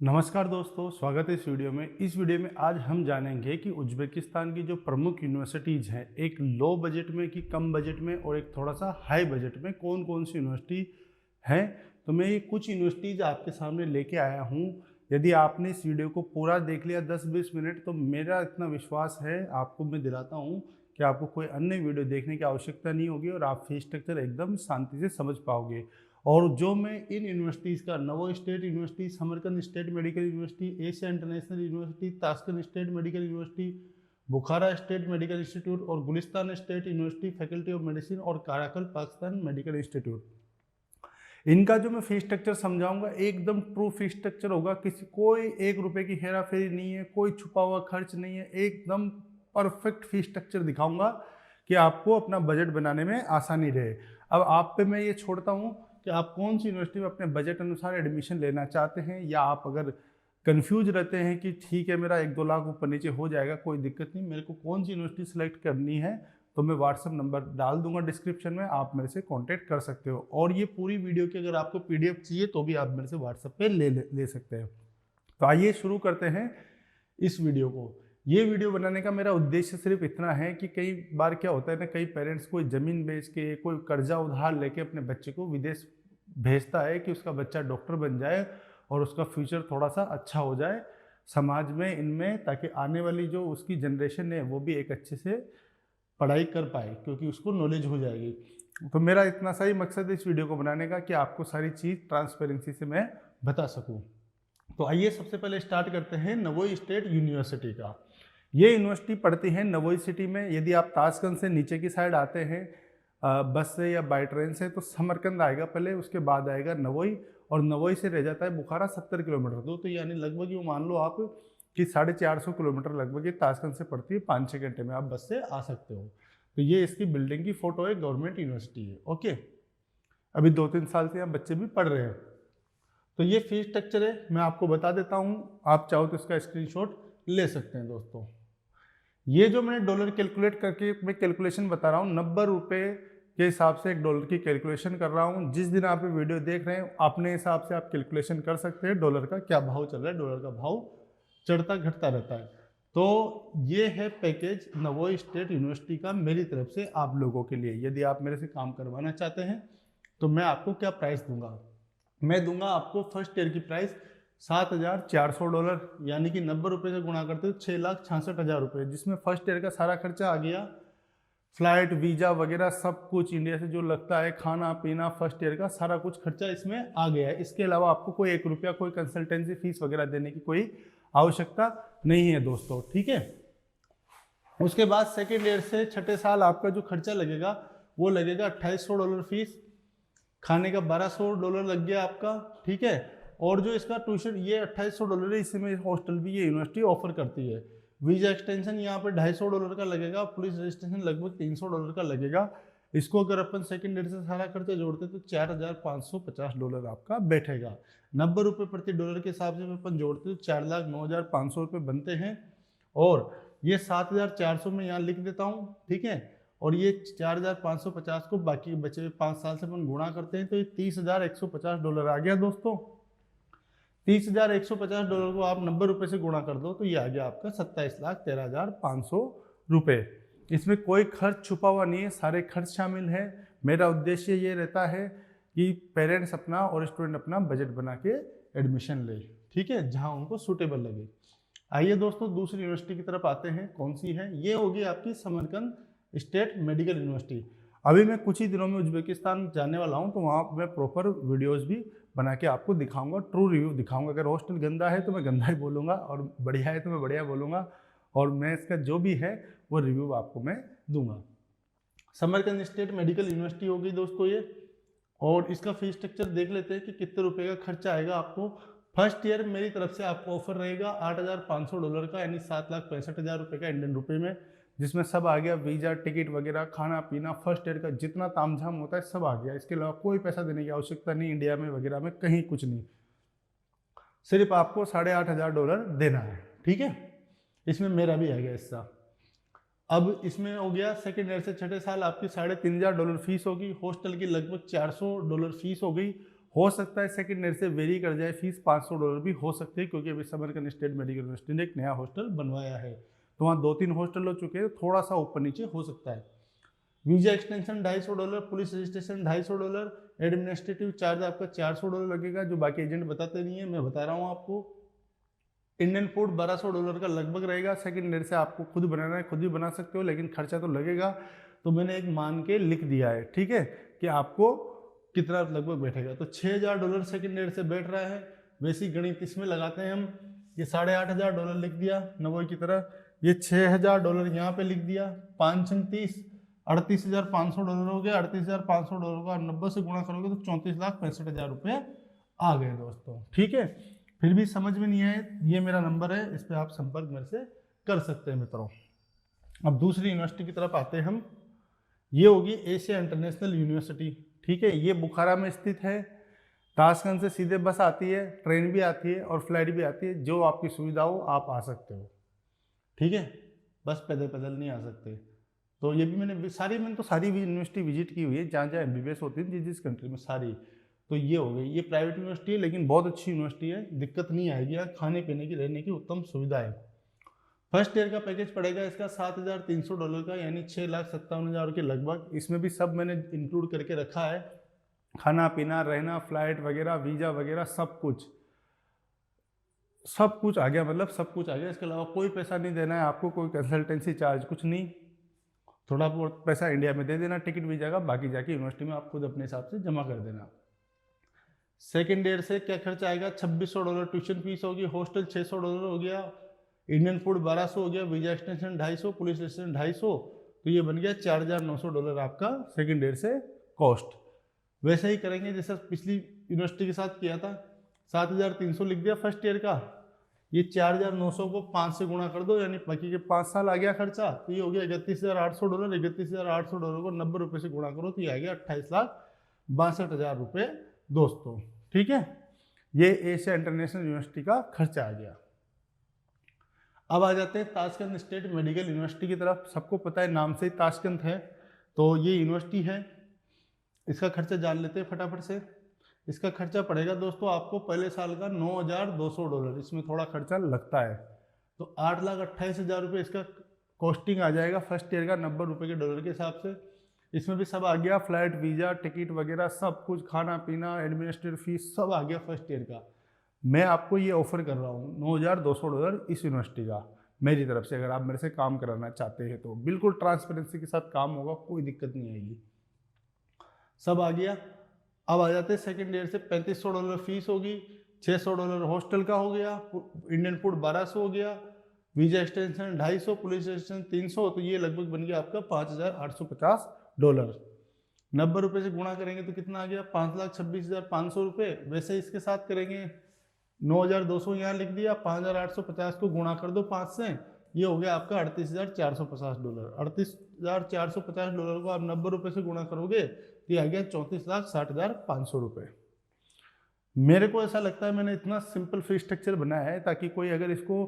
नमस्कार दोस्तों, स्वागत है इस वीडियो में। इस वीडियो में आज हम जानेंगे कि उज़्बेकिस्तान की जो प्रमुख यूनिवर्सिटीज़ हैं, एक लो बजट में कि कम बजट में और एक थोड़ा सा हाई बजट में कौन कौन सी यूनिवर्सिटी हैं। तो मैं ये कुछ यूनिवर्सिटीज़ आपके सामने लेके आया हूँ। यदि आपने इस वीडियो को पूरा देख लिया 10-20 मिनट, तो मेरा इतना विश्वास है, आपको मैं दिलाता हूँ कि आपको कोई अन्य वीडियो देखने की आवश्यकता नहीं होगी और आप फीस स्ट्रक्चर एकदम शांति से समझ पाओगे। और जो मैं इन यूनिवर्सिटीज़ का Navoi state university, Samarkand state medical university, Asia international university, Tashkent state medical university, Bukhara state medical institute और Gulistan state university faculty of medicine और काराकल पाकिस्तान मेडिकल इंस्टीट्यूट, इनका जो मैं फीस स्ट्रक्चर समझाऊंगा एकदम true fees structure होगा। किसी कोई 1 रुपए की हेरा फेरी नहीं है, कोई छुपा हुआ खर्च नहीं है, एकदम परफेक्ट फीस स्ट्रक्चर दिखाऊंगा कि आपको अपना बजट बनाने में आसानी रहे। अब आप पे मैं ये छोड़ता हूँ कि आप कौन सी यूनिवर्सिटी में अपने बजट अनुसार एडमिशन लेना चाहते हैं, या आप अगर कंफ्यूज रहते हैं कि ठीक है मेरा 1-2 लाख ऊपर नीचे हो जाएगा, कोई दिक्कत नहीं, मेरे को कौन सी यूनिवर्सिटी सेलेक्ट करनी है, तो मैं व्हाट्सअप नंबर डाल दूंगा डिस्क्रिप्शन में, आप मेरे से कांटेक्ट कर सकते हो। और ये पूरी वीडियो की अगर आपको पीडीएफ चाहिए तो भी आप मेरे से व्हाट्सएप पे ले सकते हैं। तो आइए शुरू करते हैं इस वीडियो को। ये वीडियो बनाने का मेरा उद्देश्य सिर्फ इतना है कि कई बार क्या होता है ना, कई पेरेंट्स कोई ज़मीन बेच के, कोई कर्जा उधार लेके अपने बच्चे को विदेश भेजता है कि उसका बच्चा डॉक्टर बन जाए और उसका फ्यूचर थोड़ा सा अच्छा हो जाए समाज में, इनमें, ताकि आने वाली जो उसकी जनरेशन है वो भी एक अच्छे से पढ़ाई कर पाए, क्योंकि उसको नॉलेज हो जाएगी। तो मेरा इतना सा ही मकसद है इस वीडियो को बनाने का कि आपको सारी चीज़ ट्रांसपेरेंसी से मैं बता सकूं। तो आइए सबसे पहले स्टार्ट करते हैं नवोई स्टेट यूनिवर्सिटी का। ये यूनिवर्सिटी पड़ती है नवोई सिटी में। यदि आप ताशकंद से नीचे की साइड आते हैं बस से या बाई ट्रेन से, तो समरकंद आएगा पहले, उसके बाद आएगा नवोई, और नवोई से रह जाता है बुखारा 70 किलोमीटर दूर। तो यानी लगभग यूँ मान लो आप कि 450 किलोमीटर लगभग ये ताशकंद से पड़ती है। 5-6 घंटे में आप बस से आ सकते हो। तो ये इसकी बिल्डिंग की फोटो है, गवर्नमेंट यूनिवर्सिटी है। ओके, अभी 2-3 साल से यहाँ बच्चे भी पढ़ रहे हैं। तो ये फीस स्ट्रक्चर है, मैं आपको बता देता हूँ, आप चाहो तो इसका स्क्रीनशॉट ले सकते हैं दोस्तों। ये जो मैंने डॉलर कैलकुलेट करके मैं कैलकुलेशन बता रहा हूँ, 90 रुपये के हिसाब से $1 की कैलकुलेशन कर रहा हूँ। जिस दिन आप ये वीडियो देख रहे हैं अपने हिसाब से आप कैलकुलेशन कर सकते हैं डॉलर का क्या भाव चल रहा है। डॉलर का भाव चढ़ता घटता रहता है। तो ये है पैकेज नवोई स्टेट यूनिवर्सिटी का मेरी तरफ से आप लोगों के लिए। यदि आप मेरे से काम करवाना चाहते हैं तो मैं आपको क्या प्राइस दूंगा, मैं दूंगा आपको फर्स्ट ईयर की प्राइस $7,400, यानी कि 90 रुपये से गुणा करते तो 6,66,000 रुपये, जिसमें फर्स्ट ईयर का सारा खर्चा आ गया, फ्लाइट वीजा वगैरह सब कुछ इंडिया से जो लगता है, खाना पीना, फर्स्ट ईयर का सारा कुछ खर्चा इसमें आ गया है। इसके अलावा आपको कोई 1 रुपया कोई कंसल्टेंसी फीस वगैरह देने की कोई आवश्यकता नहीं है दोस्तों, ठीक है। उसके बाद सेकेंड ईयर से छठे साल आपका जो खर्चा लगेगा वो लगेगा $2,800 फीस, खाने का $1,200 लग गया आपका, ठीक है। और जो इसका ट्यूशन ये $2,800 है, इसमें हॉस्टल भी ये यूनिवर्सिटी ऑफर करती है। वीजा एक्सटेंशन यहाँ पे $250 का लगेगा, पुलिस रजिस्ट्रेशन लगभग $300 का लगेगा। इसको अगर अपन सेकेंड ईयर से सारा खर्चा जोड़ते तो $4,550 आपका बैठेगा। 90 रुपये प्रति डॉलर के हिसाब से अपन जोड़ते तो 4,09,500 रुपये बनते हैं। और ये 7,400 में यहाँ लिख देता हूँ, ठीक है। और ये 4,550 को बाकी बचे हुए 5 साल से अपन गुणा करते हैं तो ये $30,150 आ गया दोस्तों। $30,150 को आप 90 रुपये से गुणा कर दो तो ये आ गया आपका 27,13,500 रुपये। इसमें कोई खर्च छुपा हुआ नहीं है, सारे खर्च शामिल है। मेरा उद्देश्य ये रहता है कि पेरेंट्स अपना और स्टूडेंट अपना बजट बना के एडमिशन ले, ठीक है, जहाँ उनको सूटेबल लगे। आइए दोस्तों दूसरी यूनिवर्सिटी की तरफ आते हैं। कौन सी है? ये होगी आपकी समरकंद स्टेट मेडिकल यूनिवर्सिटी। अभी मैं कुछ ही दिनों में उज़्बेकिस्तान जाने वाला हूँ, तो वहाँ मैं प्रॉपर वीडियोस भी बना के आपको दिखाऊंगा, ट्रू रिव्यू दिखाऊंगा। अगर हॉस्टल गंदा है तो मैं गंदा ही बोलूँगा, और बढ़िया है तो मैं बढ़िया बोलूँगा, और मैं इसका जो भी है वो रिव्यू आपको मैं दूंगा। समरकंद स्टेट मेडिकल यूनिवर्सिटी होगी दोस्तों ये। और इसका फीस स्ट्रक्चर देख लेते हैं कि कितने रुपए का खर्चा आएगा आपको। फर्स्ट ईयर मेरी तरफ से आपको ऑफर रहेगा $8,500 का, यानी 7,65,000 रुपये का इंडियन रुपये में, जिसमें सब आ गया, वीजा, टिकट वगैरह, खाना पीना, फर्स्ट ईयर का जितना तामझाम होता है सब आ गया। इसके अलावा कोई पैसा देने की आवश्यकता नहीं, इंडिया में वगैरह में कहीं कुछ नहीं, सिर्फ आपको $8,500 देना है, ठीक है। इसमें मेरा भी आ गया हिस्सा। अब इसमें हो गया सेकेंड ईयर से छठे साल आपकी $3,500 फीस होगी। हॉस्टल की लगभग $400 फीस हो गई। हो सकता है सेकंड ईयर से वेरी कर जाए फीस, $500 भी हो सकते हैं, क्योंकि अभी समरकंद स्टेट मेडिकल यूनिवर्सिटी ने एक नया हॉस्टल बनवाया है, तो वहाँ 2-3 हॉस्टल हो चुके हैं, थोड़ा सा ऊपर नीचे हो सकता है। Visa extension $250, police registration $250, administrative charge आपका $400 लगेगा, जो बाकी एजेंट बताते नहीं है, मैं बता रहा हूँ आपको। इंडियन फूड $1200 का लगभग रहेगा। सेकंड ईयर से आपको खुद बनाना है, खुद भी बना सकते हो, लेकिन खर्चा तो लगेगा, तो मैंने एक मान के लिख दिया है, ठीक है, कि आपको कितना लगभग बैठेगा। तो $6000 सेकंड ईयर से बैठ रहा है। वैसी गणित इसमें लगाते हैं हम, ये $8500 लिख दिया नवोई की तरह, ये $6000 यहाँ पे लिख दिया, 5 30 $38,500 हो गया। $38,500 का 90 से गुणा करोगे तो 34,65,000 रुपये आ गए दोस्तों, ठीक है। फिर भी समझ में नहीं आए, ये मेरा नंबर है, इस पर आप संपर्क मेरे से कर सकते हैं मित्रों। अब दूसरी यूनिवर्सिटी की तरफ आते हैं हम, ये होगी एशिया इंटरनेशनल यूनिवर्सिटी, ठीक है। ये बुखारा में स्थित है। ताशकंद से सीधे बस आती है, ट्रेन भी आती है और फ्लाइट भी आती है, जो आपकी सुविधा हो आप आ सकते हो, ठीक है। बस पैदल पैदल नहीं आ सकते। तो ये भी मैंने तो सारी यूनिवर्सिटी विजिट की हुई है, जहाँ जहाँ MBBS होती है जिस कंट्री में सारी। तो ये हो गई, ये प्राइवेट यूनिवर्सिटी है लेकिन बहुत अच्छी यूनिवर्सिटी है, दिक्कत नहीं आएगी, यहाँ खाने पीने की रहने की उत्तम सुविधा है। फर्स्ट ईयर का पैकेज पड़ेगा इसका $7,300 का, यानी 6,57,000 के लगभग। इसमें भी सब मैंने इंक्लूड करके रखा है, खाना पीना रहना फ्लाइट वगैरह वीज़ा वगैरह सब कुछ आ गया, मतलब सब कुछ आ गया। इसके अलावा कोई पैसा नहीं देना है आपको, कोई कंसल्टेंसी चार्ज कुछ नहीं, थोड़ा बहुत पैसा इंडिया में दे देना टिकट वीज़ा का, बाकी जाके यूनिवर्सिटी में आप खुद अपने हिसाब से जमा कर देना। सेकेंड ईयर से क्या खर्चा आएगा, $2600 ट्यूशन फीस होगी, हॉस्टल $600 हो गया, इंडियन फूड 1200 हो गया, वीजा एक्सटेंशन 250, पुलिस एक्सटेंशन 250, तो ये बन गया $4,900 आपका सेकेंड ईयर से कॉस्ट। वैसे ही करेंगे जैसा पिछली यूनिवर्सिटी के साथ किया था, 7,300 लिख दिया फर्स्ट ईयर का, ये 4,900 को 5 से गुणा कर दो, यानी बाकी के 5 साल आ गया खर्चा, तो ये हो गया $31,800। $31,800 को 90 रुपये से गुणा करो तो ये आ गया 28,62,000 रुपये दोस्तों, ठीक है। ये एशिया इंटरनेशनल यूनिवर्सिटी का खर्चा आ गया। अब आ जाते हैं ताशकंद स्टेट मेडिकल यूनिवर्सिटी की तरफ। सबको पता है, नाम से ही ताशकंद है, तो ये यूनिवर्सिटी है। इसका खर्चा जान लेते हैं फटाफट से। इसका खर्चा पड़ेगा दोस्तों आपको पहले साल का $9,200, इसमें थोड़ा खर्चा लगता है, तो $8,28,000 रुपये इसका कॉस्टिंग आ जाएगा फर्स्ट ईयर का, 90 रुपये के डॉलर के हिसाब से। इसमें भी सब आ गया, फ्लाइट वीज़ा टिकट वगैरह सब कुछ, खाना पीना एडमिनिस्ट्रेटिव फीस सब आ गया फर्स्ट ईयर का। मैं आपको ये ऑफर कर रहा हूँ $9,200 इस यूनिवर्सिटी का मेरी तरफ से, अगर आप मेरे से काम कराना चाहते हैं तो। बिल्कुल ट्रांसपेरेंसी के साथ काम होगा, कोई दिक्कत नहीं आएगी। सब आ गया। अब आ जाते हैं सेकेंड ईयर से, $3500 फीस होगी, $600 हॉस्टल का हो गया, इंडियन फूड 1200 हो गया, वीजा एक्सटेंशन 250, पुलिस एक्सटेंशन 300, तो ये लगभग बन गया आपका $5,850। 90 रुपये से गुणा करेंगे तो कितना आ गया, 5,26,500 रुपये। वैसे इसके साथ करेंगे 9,200 यहाँ लिख दिया, 5,850 को गुणा कर दो 5 से, ये हो गया आपका $38,450। $38,450 को आप 90 रुपये से गुणा करोगे तो ये आ गया 34,60,500 रुपये। मेरे को ऐसा लगता है मैंने इतना सिंपल फी स्ट्रक्चर बनाया है ताकि कोई अगर इसको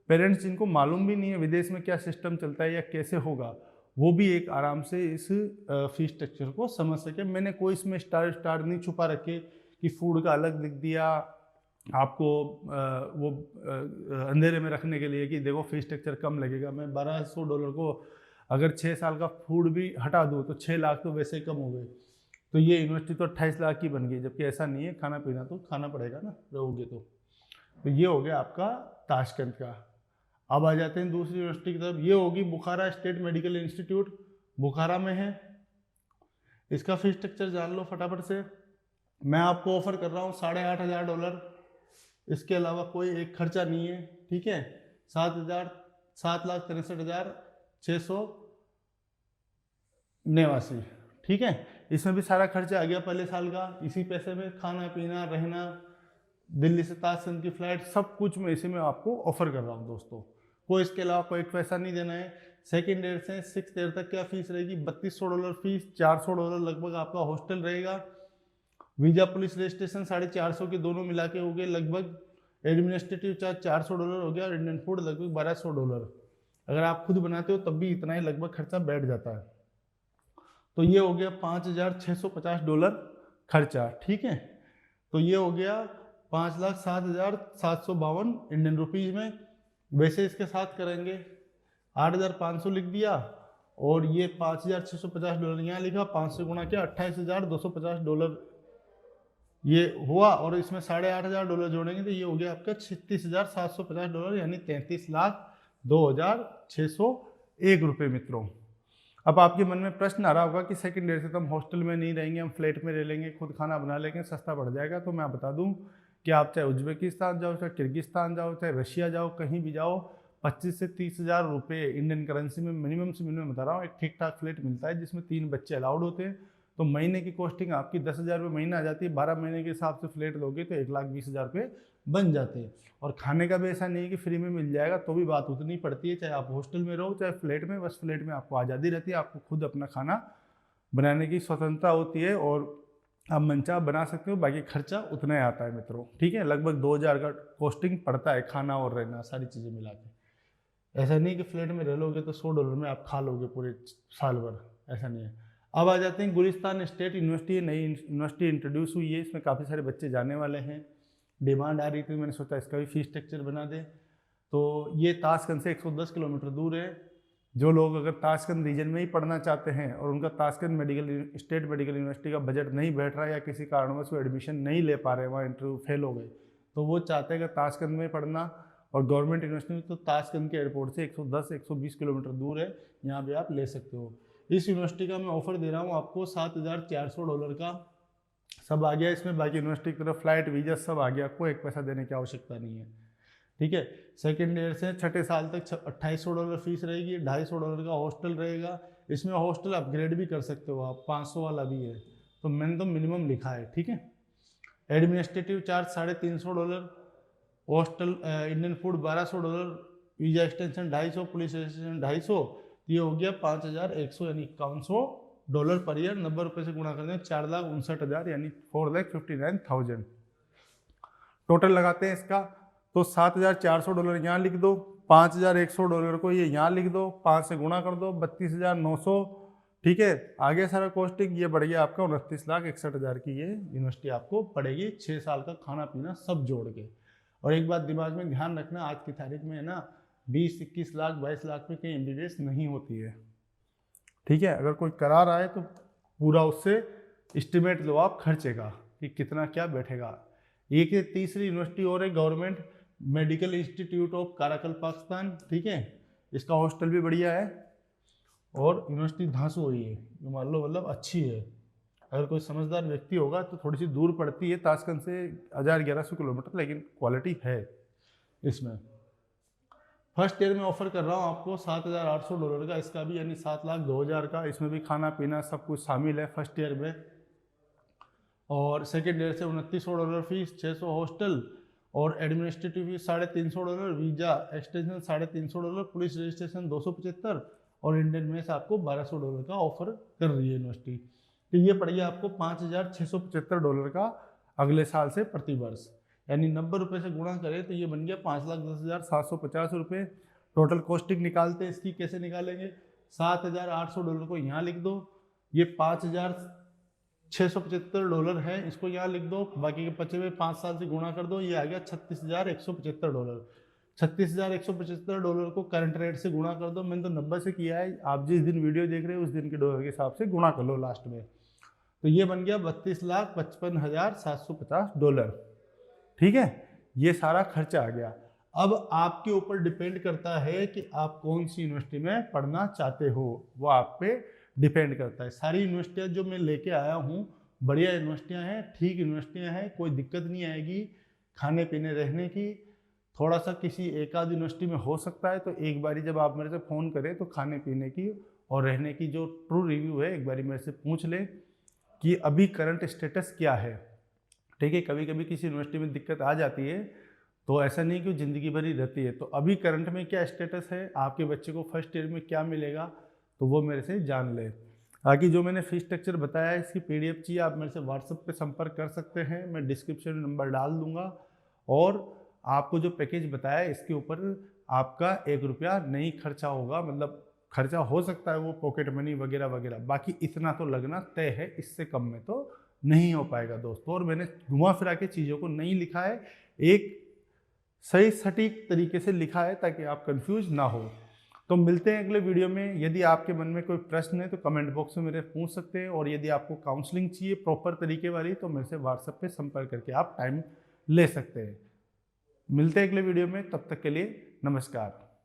पेरेंट्स जिनको मालूम भी नहीं है विदेश में क्या सिस्टम चलता है या कैसे होगा, वो भी एक आराम से इस फी स्ट्रक्चर को समझ सके। मैंने कोई इसमें स्टार नहीं छुपा रखे कि फूड का अलग लिख दिया आपको वो अंधेरे में रखने के लिए कि देखो फी स्ट्रक्चर कम लगेगा। मैं $1,200 को अगर 6 साल का फूड भी हटा दूँ तो 6 लाख तो वैसे ही कम हो गए, तो ये यूनिवर्सिटी तो 28 लाख की बन गई, जबकि ऐसा नहीं है, खाना पीना तो खाना पड़ेगा ना रहोगे तो ये हो गया आपका ताशकंद का। अब आ जाते हैं दूसरी यूनिवर्सिटी की तरफ, ये होगी बुखारा स्टेट मेडिकल इंस्टीट्यूट, बुखारा में है। इसका फी स्ट्रक्चर जान लो फटाफट से। मैं आपको ऑफर कर रहा हूँ $8,500, इसके अलावा कोई एक खर्चा नहीं है, ठीक है। 7,63,689, ठीक है। इसमें भी सारा खर्चा आ गया पहले साल का, इसी पैसे में खाना पीना रहना, दिल्ली से ताशकंद की फ्लाइट सब कुछ मैं इसी में आपको ऑफर कर रहा हूँ दोस्तों। कोई इसके अलावा कोई पैसा नहीं देना है। सेकेंड ईयर से 6th ईयर तक क्या फीस रहेगी, $3,200 फीस, $400 लगभग आपका हॉस्टल रहेगा, वीजा पुलिस रजिस्ट्रेशन 450 के दोनों मिला के हो गए लगभग, एडमिनिस्ट्रेटिव चार्ज $400 हो गया, इंडियन फूड लगभग $1,200। अगर आप खुद बनाते हो तब भी इतना ही लगभग खर्चा बैठ जाता है, तो ये हो गया $5,650 खर्चा, ठीक है। तो ये हो गया 5,07,752 इंडियन रुपीज़ में। वैसे इसके साथ करेंगे 8,500 लिख दिया, और ये $5,650 यहाँ लिखा, 5 से गुणा किया, $28,250 ये हुआ, और इसमें $8,500 जोड़ेंगे तो ये हो गया आपका $36,750, यानी 33,02,601 रुपये मित्रों। अब आपके मन में प्रश्न आ रहा होगा कि सेकंड ईयर से तो हम हॉस्टल में नहीं रहेंगे, हम फ्लैट में रह लेंगे, खुद खाना बना लेंगे, सस्ता पड़ जाएगा। तो मैं बता दूं कि आप चाहे उज्बेकिस्तान जाओ, चाहे किर्गिस्तान जाओ, चाहे रशिया जाओ, कहीं भी जाओ, 25 से 30,000 रुपये इंडियन करेंसी में मिनिमम से मिनिमम बता रहा हूँ एक ठीक ठाक फ्लैट मिलता है, जिसमें 3 बच्चे अलाउड होते हैं। तो महीने की कॉस्टिंग आपकी 10,000 रुपये महीना आ जाती है। 12 महीने के हिसाब से फ्लैट लोगे तो 1,20,000 रुपये बन जाते हैं। और खाने का भी ऐसा नहीं है कि फ्री में मिल जाएगा, तो भी बात उतनी पड़ती है, चाहे आप हॉस्टल में रहो चाहे फ्लैट में। बस फ्लैट में आपको आज़ादी रहती है, आपको खुद अपना खाना बनाने की स्वतंत्रता होती है, और आप मनचाह बना सकते हो। बाकी खर्चा उतना ही आता है मित्रों, ठीक है। लगभग 2,000 का कॉस्टिंग पड़ता है, खाना और रहना सारी चीज़ें मिला के। ऐसा नहीं कि फ्लैट में रह लोगे तो $100 में आप खा लोगे पूरे साल भर, ऐसा नहीं है। अब आ जाते हैं गुलिस्तान स्टेट यूनिवर्सिटी, नई यूनिवर्सिटी इंट्रोड्यूस हुई है, इसमें काफ़ी सारे बच्चे जाने वाले हैं। डिमांड आ रही थी, मैंने सोचा इसका भी फीस स्ट्रक्चर बना दे। तो ये ताशकंद से 110 किलोमीटर दूर है। जो लोग अगर ताशकंद रीजन में ही पढ़ना चाहते हैं और उनका ताशकंद स्टेट मेडिकल यूनिवर्सिटी का बजट नहीं बैठ रहा है, या किसी कारणवश वो एडमिशन नहीं ले पा रहे, वहाँ इंटरव्यू फेल हो गए, तो वो चाहते हैं कि ताशकंद में पढ़ना और गवर्नमेंट यूनिवर्सिटी में, तो ताशकंद के एयरपोर्ट से 110-120 किलोमीटर दूर है, यहाँ भी आप ले सकते हो। इस यूनिवर्सिटी का मैं ऑफर दे रहा हूँ आपको $7,400 का। सब आ गया इसमें, बाकी यूनिवर्सिटी की तरफ फ्लाइट वीजा सब आ गया, कोई एक पैसा देने की आवश्यकता नहीं है, ठीक है। सेकेंड ईयर से छठे साल तक $2,800 फीस रहेगी, $250 का हॉस्टल रहेगा। इसमें हॉस्टल अपग्रेड भी कर सकते हो आप, 500 वाला भी है, तो मैंने तो मिनिमम लिखा है, ठीक है। Administrative charge $350, hostel Indian food $1,200, visa extension 250, police registration 250, ये हो गया 5,100 यानी $1,100 पर ईयर। 90 रुपये से गुणा कर दें, 4,59,000 यानी 4,59,000 टोटल लगाते हैं इसका। तो $7,400 यहाँ लिख दो, $5,100 को ये यहाँ लिख दो, 5 से गुणा कर दो, 32,900, ठीक है। आगे सारा कॉस्टिंग ये बढ़ गया आपका 29,61,000 की ये यूनिवर्सिटी आपको पड़ेगी, 6 साल का खाना पीना सब जोड़ के। और एक बात दिमाग में ध्यान रखना, आज की तारीख में है ना 20-21 लाख 22 लाख में कहीं MBBS नहीं होती है, ठीक है। अगर कोई करा रहा है तो पूरा उससे एस्टिमेट लो आप खर्चे का कि कितना क्या बैठेगा। एक तीसरी यूनिवर्सिटी और है, government medical institute of Caracal Pakistan, ठीक है। इसका हॉस्टल भी बढ़िया है और यूनिवर्सिटी धांसू हुई है, मान लो मतलब अच्छी है। अगर कोई समझदार व्यक्ति होगा तो थोड़ी सी दूर पड़ती है ताशकंद से 1,100 किलोमीटर, लेकिन क्वालिटी है इसमें। फर्स्ट ईयर में ऑफर कर रहा हूँ आपको $7,800 का, इसका भी यानी 7,02,000 का। इसमें भी खाना पीना सब कुछ शामिल है फर्स्ट ईयर में। और सेकेंड ईयर से $2,900 फीस, 600 हॉस्टल और administrative fees $350, visa extension $350, police registration 275 और इंडियन में से आपको $1,200 का ऑफर कर रही है यूनिवर्सिटी। तो ये पड़ गया आपको $5,675 का अगले साल से प्रति वर्ष, यानी 90 रुपये से गुणा करें तो ये बन गया 5,10,750 रुपये। टोटल कॉस्टिंग निकालते हैं इसकी, कैसे निकालेंगे? $7,800 को यहाँ लिख दो, ये $5,675 है, इसको यहाँ लिख दो, बाकी के बचे हुए 5 साल से गुणा कर दो, ये आ गया $36,175। $36,175 को करंट रेट से गुणा कर दो। मैंने तो 90 से किया है, आप जिस दिन वीडियो देख रहे हो उस दिन के डॉलर के हिसाब से गुणा कर लो लास्ट में, तो ये बन गया $32,55,750, ठीक है। ये सारा खर्चा आ गया। अब आपके ऊपर डिपेंड करता है कि आप कौन सी यूनिवर्सिटी में पढ़ना चाहते हो, वो आप पे डिपेंड करता है। सारी यूनिवर्सिटियाँ जो मैं लेके आया हूँ बढ़िया यूनिवर्सिटियाँ हैं, ठीक यूनिवर्सिटियाँ हैं, कोई दिक्कत नहीं आएगी खाने पीने रहने की। थोड़ा सा किसी एक आध यूनिवर्सिटी में हो सकता है, तो एक बारी जब आप मेरे से फ़ोन करें तो खाने पीने की और रहने की जो ट्रू रिव्यू है एक बारी मेरे से पूछ लें कि अभी करंट स्टेटस क्या है, ठीक है। कभी कभी किसी यूनिवर्सिटी में दिक्कत आ जाती है, तो ऐसा नहीं कि ज़िंदगी भर ही रहती है। तो अभी करंट में क्या स्टेटस है, आपके बच्चे को फर्स्ट ईयर में क्या मिलेगा, तो वो मेरे से जान ले। बाकी जो मैंने फीस स्ट्रक्चर बताया है इसकी PDF चाहिए, आप मेरे से व्हाट्सएप पे संपर्क कर सकते हैं, मैं डिस्क्रिप्शन में नंबर डाल दूंगा। और आपको जो पैकेज बताया है इसके ऊपर आपका 1 रुपया नहीं खर्चा होगा, मतलब खर्चा हो सकता है वो पॉकेट मनी वगैरह वगैरह, बाकी इतना तो लगना तय है, इससे कम में तो नहीं हो पाएगा दोस्तों। और मैंने घुमा फिरा के चीज़ों को नहीं लिखा है, एक सही सटीक तरीके से लिखा है ताकि आप कंफ्यूज ना हो। तो मिलते हैं अगले वीडियो में। यदि आपके मन में कोई प्रश्न है तो कमेंट बॉक्स में मेरे पूछ सकते हैं, और यदि आपको काउंसलिंग चाहिए प्रॉपर तरीके वाली तो मेरे से व्हाट्सएप पे संपर्क करके आप टाइम ले सकते हैं। मिलते हैं अगले वीडियो में, तब तक के लिए नमस्कार।